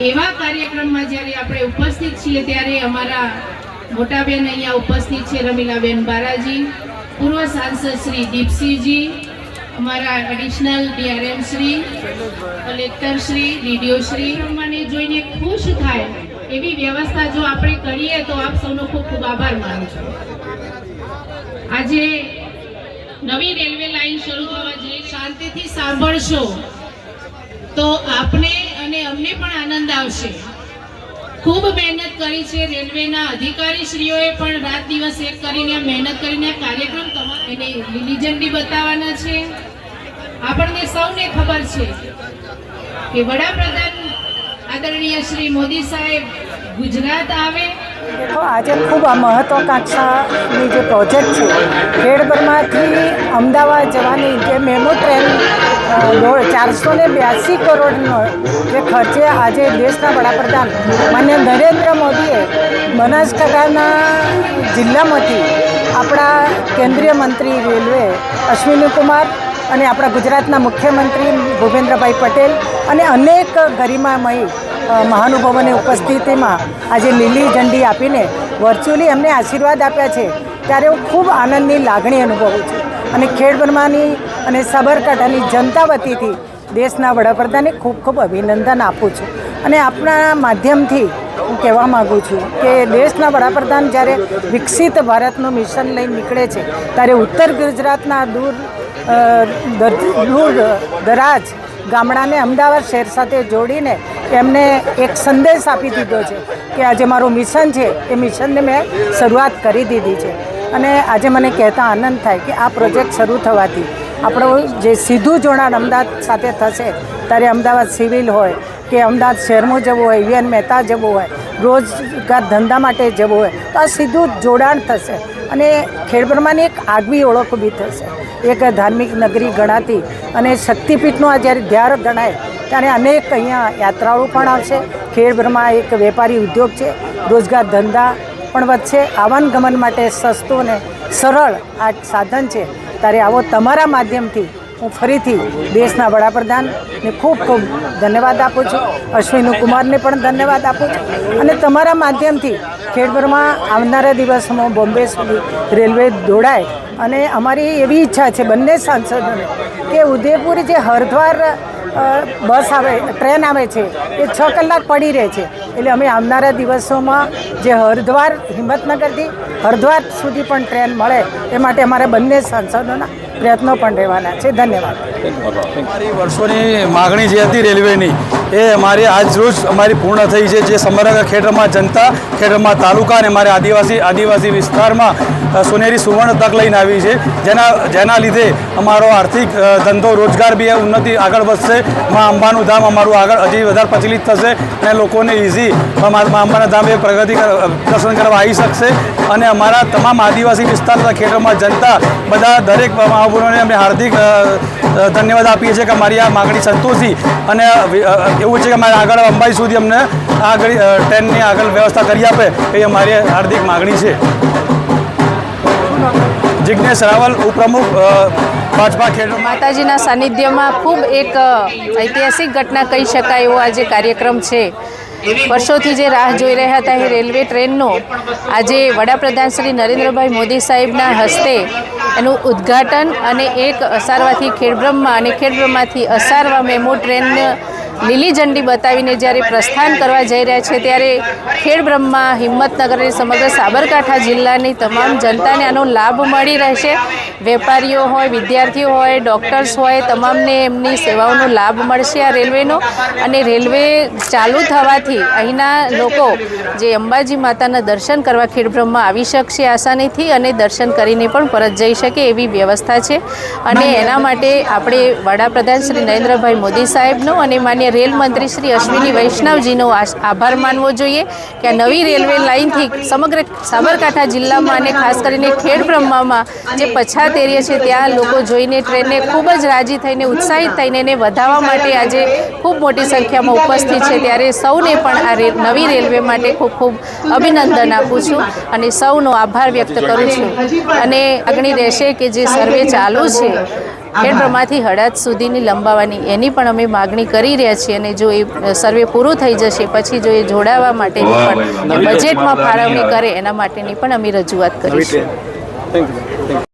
એવા કાર્યક્રમમાં જ્યારે આપણે ઉપસ્થિત છીએ ત્યારે અમારા મોટાબેન અહીંયા ઉપસ્થિત છે, રમીલાબેન બારાજી, પૂર્વ સાંસદ શ્રી દીપસિંહજી, અમારા additional DRM Shri, collector Shri, DDO Shri, મને જોઈને ખુશ થાય એવી વ્યવસ્થા જો આપણે કરીએ તો આપ સૌનો ખૂબ ખૂબ આભાર માનું છું। આજે નવી રેલવે લાઈન શરૂ થવા જઈ શાંતિથી સાંભળશો તો આપને અને અમને પણ આનંદ આવશે। ખૂબ મહેનત કરી છે રેલવેના અધિકારીશ્રીઓએ, પણ રાત દિવસ એક કરીને મહેનત કરીને કાર્યક્રમ એને લીલી ઝંડી બતાવવાના છે। આપણને સૌને ખબર છે કે વડાપ્રધાન આદરણીય શ્રી મોદી સાહેબ ગુજરાત આવે તો આજે ખૂબ આ મહત્વાકાંક્ષાની જે પ્રોજેક્ટ છે, ખેડબ્રહ્માથી અમદાવાદ જવાની જે મેમો ટ્રેન 482 કરોડનો જે ખર્ચે આજે દેશના વડાપ્રધાન માન્ય નરેન્દ્ર મોદીએ બનાસકાંઠાના જિલ્લામાંથી આપણા કેન્દ્રીય મંત્રી રેલવે અશ્વિની કુમાર અને આપણા ગુજરાતના મુખ્યમંત્રી ભૂપેન્દ્રભાઈ પટેલ અને અનેક ગરિમામયી મહાનુભાવોની ઉપસ્થિતિમાં આજે લીલી ઝંડી આપીને વર્ચ્યુઅલી એમને આશીર્વાદ આપ્યા છે, ત્યારે હું ખૂબ આનંદની લાગણી અનુભવું છું અને ખેડબ્રહ્માની અને સાબરકાંઠાની જનતા વતીથી દેશના વડાપ્રધાનને ખૂબ ખૂબ અભિનંદન આપું છું। અને આપણા માધ્યમથી હું કહેવા માગું છું કે દેશના વડાપ્રધાન જ્યારે વિકસિત ભારતનું મિશન લઈને નીકળે છે ત્યારે ઉત્તર ગુજરાતના દૂર દરાજ ગામડાને અમદાવાદ શહેર સાથે જોડીને એમને એક સંદેશ આપી દીધો છે કે આજે મારું મિશન છે, એ મિશનને મેં શરૂઆત કરી દીધી છે। અને આજે મને કહેતા આનંદ થાય કે આ પ્રોજેક્ટ શરૂ થવાથી આપણું જે સીધું જોડાણ અમદાવાદ સાથે થશે, ત્યારે અમદાવાદ સિવિલ હોય કે અમદાવાદ શહેરમાં જવું હોય, યુએન મહેતા જવું હોય, રોજગાર ધંધા માટે જવું હોય, તો આ સીધું જોડાણ થશે અને ખેડબ્રહ્માની એક આગવી ઓળખ ઊભી થશે। એક ધાર્મિક નગરી ગણાતી અને શક્તિપીઠનું આ જ્યારે ધ્યાન ગણાય ત્યારે અનેક અહીંયા યાત્રાળુ પણ આવશે। ખેડબ્રહ્મા એક વેપારી ઉદ્યોગ છે, રોજગાર ધંધા પણ વધશે, આવન ગમન માટે સસ્તું અને સરળ આ સાધન છે। ત્યારે આવો તમારા માધ્યમથી હું ફરીથી દેશના વડાપ્રધાનને ખૂબ ખૂબ ધન્યવાદ આપું છું, અશ્વિની કુમારને પણ ધન્યવાદ આપું છું અને તમારા માધ્યમથી ખેડબ્રહ્મા આવનારા દિવસોમાં બોમ્બે સુધી રેલવે દોડાય। અને અમારી એવી ઈચ્છા છે બંને સાંસદોને કે ઉદયપુર જે હરિદ્વાર બસ આવે, ટ્રેન આવે છે, એ 6 કલાક પડી રહે છે, એટલે અમે આવનારા દિવસોમાં જે હરિદ્વાર હિંમતનગરથી હરિદ્વાર સુધી પણ ટ્રેન મળે એ માટે અમારા બંને સાંસદોના પ્રયત્નો પણ રહેવાના છે। ધન્યવાદ। અમારી વર્ષોની માગણી જે હતી રેલવેની, એ અમારી આજ રોજ અમારી પૂર્ણ થઈ છે। જે સમગ્ર ખેડબ્રહ્મા જનતા, ખેડબ્રહ્મા તાલુકા અને અમારે આદિવાસી વિસ્તારમાં સોનેરી સુવર્ણ તક લઈને આવી છે, જેના લીધે અમારો આર્થિક ધંધો રોજગાર બી ઉન્નતિ આગળ વધશે। મા અંબાનું ધામ અમારું આગળ હજી વધારે પ્રચલિત થશે અને લોકોને ઇઝી મા અંબાના ધામે પ્રગતિ દર્શન કરવા આવી શકશે। અને અમારા તમામ આદિવાસી વિસ્તાર ખેડબ્રહ્મા જનતા બધા દરેક મહાપુરોને અમે હાર્દિક ધન્યવાદ આપીએ છીએ કે અમારી આ માગણી સંતોષી અને એવું છે કે અમારે આગળ અંબાઈ સુધી અમને આગળ ટ્રેનની આગળ વ્યવસ્થા કરી આપે એ અમારી હાર્દિક માગણી છે। જિગ્નેશ રાવલ, ઉપપ્રમુખ ભાજપા ખેડબ્રહ્મા। માતાજીના સાનિધ્યમાં ખૂબ એક ઐતિહાસિક ઘટના કહી શકાય એવો આજે કાર્યક્રમ છે। વર્ષોથી જે રાહ જોઈ રહ્યા હતા એ રેલવે ટ્રેનનો આજે વડાપ્રધાન શ્રી નરેન્દ્રભાઈ મોદી સાહેબના હસ્તે એનું ઉદ્ઘાટન અને એક અસારવાથી ખેડબ્રહ્મા અને ખેડબ્રહ્માથી અસારવા મેમો ટ્રેન લીલી ઝંડી બતાવીને જ્યારે પ્રસ્થાન કરવા જઈ રહ્યા છે, ત્યારે ખેડબ્રહ્મા, હિંમતનગર અને સમગ્ર સાબરકાંઠા જિલ્લાની તમામ જનતાને આનો લાભ મળી રહેશે। વેપારીઓ હોય, વિદ્યાર્થીઓ હોય, ડૉક્ટર્સ હોય, તમામને એમની સેવાઓનો લાભ મળશે આ રેલવેનો। અને રેલવે ચાલુ થવાથી અહીંના લોકો જે અંબાજી માતાના દર્શન કરવા ખેડબ્રહ્મા આવી શકશે આસાનીથી અને દર્શન કરીને પણ પરત જઈ શકે એવી વ્યવસ્થા છે। અને એના માટે આપણે વડાપ્રધાન શ્રી નરેન્દ્રભાઈ મોદી સાહેબનો અને માન્ય રેલ મંત્રી શ્રી અશ્વિની વૈષ્ણવજીનો આભાર માનવો જોઈએ કે આ નવી રેલવે લાઇનથી સમગ્ર સાબરકાંઠા જિલ્લામાં અને ખાસ કરીને ખેડબ્રહ્મામાં જે પછાત એરિયા છે ત્યાં લોકો જોઈને ટ્રેનને ખૂબ જ રાજી થઈને, ઉત્સાહિત થઈને એને વધાવવા માટે આજે ખૂબ મોટી સંખ્યામાં ઉપસ્થિત છે। ત્યારે સૌને પણ આ નવી રેલવે માટે ખૂબ ખૂબ અભિનંદન આપું છું અને સૌનો આભાર વ્યક્ત કરું છું। અને આગળ રહેશે કે જે સર્વે ચાલુ છે ખેડબ્રહ્માથી હડાદ સુધીની લંબાવવાની એની પણ અમે માગણી કરી રહ્યા છીએ અને જો એ સર્વે પૂરું થઈ જશે પછી જો એ જોડાવા માટેની પણ એ બજેટમાં ફાળવણી કરે એના માટેની પણ અમે રજૂઆત કરીશું. Thank you.